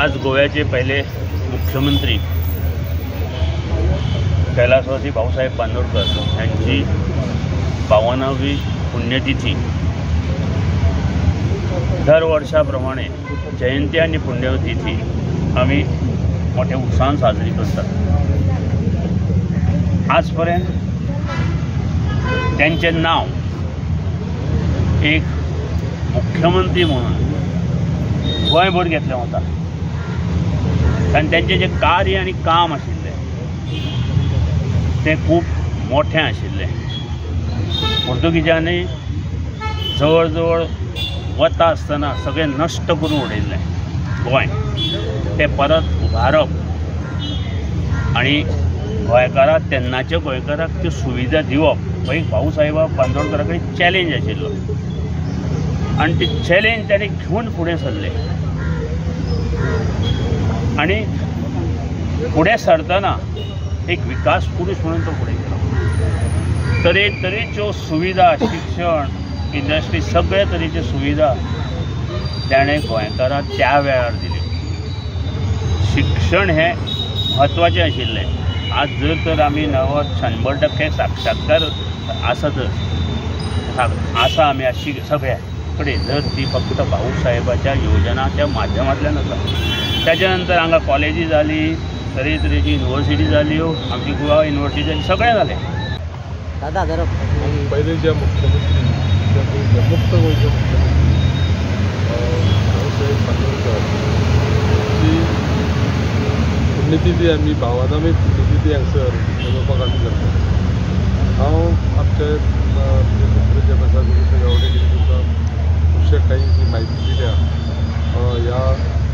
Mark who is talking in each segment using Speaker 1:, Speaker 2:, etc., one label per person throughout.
Speaker 1: आज गोव्याचे पहिले मुख्यमंत्री कैलासवासी भाऊसाहेब बांदोडकर यांची 52वी पुण्यतिथी दर वर्षाप्रमाणे जयंती आणि पुण्यतिथी आम्ही मोठ्या उत्साहाने साजरी करतात। आजपर्यंत त्यांचे नाव एक मुख्यमंत्री म्हणून गोंयभर घेतलें वता कारण त्यांचे जे कार्य आणि काम आशिल्लें ते खूब मोठें आशिल्लें। पोर्तुगीजांनी जवळ जवळ वता आसतना सगळें नश्ट करून उडयल्लें गोंय, ते परत उबारप आणि गोंयकाराक तेन्नाच्या गोंयकाराक त्यो सुविधा दिवप हो एक भाऊसाहेब बांदोडकरा कडेन चॅलेंज आशिल्लो आणि ते चॅलेंज त्याने घेऊन फुडें सरले आणि फुडें सरतना एक विकास पुरुष म्हणून तो फुडें गेलो। तरेतरेच्यो सुविधा, शिक्षण, इंडस्ट्री, सगळे तरेच्यो सुविधा त्याने गोंयकाराक त्या वेळार दिल्यो। शिक्षण हे म्हत्वाचें आशिल्लें। आज जर तर आमी 90-100% साक्षात्कार आसातच आसा आमी अशी सगळ्या कडेन, जर ती फक्त भाऊसाहेबाच्या योजनाच्या माध्यमांतल्यान आसा। त्याच्यानंतर हांगा कॉलेजी जाली, तरेतरेची युनिवर्सिटी जाल्यो, आमची गोवा युनिवर्सिटी जाली, सगळें जालें।
Speaker 2: दादा जरा
Speaker 3: पहिले जे मुख्यमंत्री मुक्त गोंयचे मुख्यमंत्री भाऊसाहेब बांदोडकर ची पुण्यतिथी आमी 52वी पुण्यतिथी हांगसर मनोवपाक आमी करतात। हांव आमचे मित्र जे आसा गोविंद गावडे तुमकां खुबशे काही जी म्हायती दिल्या ह्या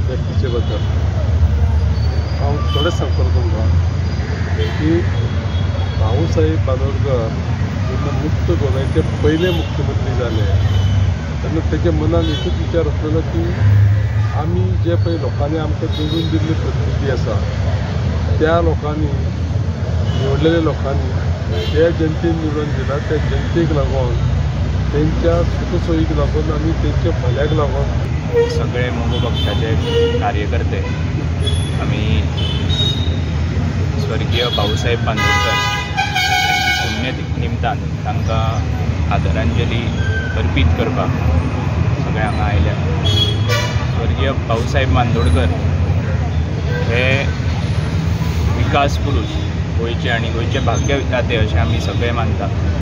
Speaker 3: व्यक्तीचे बद्दल हांव थोडेंच सांगतलो तुमकां की भाऊसाहेब बांदोडकर जेन्ना मुक्त गोव्याचे पहिले मुख्यमंत्री जाले तेन्ना तेच्या मनान एकूच विचार आसलेलो की आमी जे पळय लोकांनी आमकां जोडून दिल्ले प्रतिनिधी आसा त्या लोकांनी, निवडलेल्या लोकांनी त्या जनतेन निवडून दिला, त्या जनतेक लागून तेंच्या सुखसोयीक लागून आनी तेंच्या भल्याक लागून
Speaker 4: सगळे मोगो पक्षाचे कार्यकर्ते आमी स्वर्गीय भाऊसाहेब बांदोडकर यांची पुण्यतिथी निमतान तांकां आदरांजली अर्पीत करपाक सगळे हांगा आयल्या। स्वर्गीय भाऊसाहेब बांदोडकर हे विकास पुरुष गोंयचे आनी गोंयचे भाग्य विधाते अशें आमी सगळे मानतात।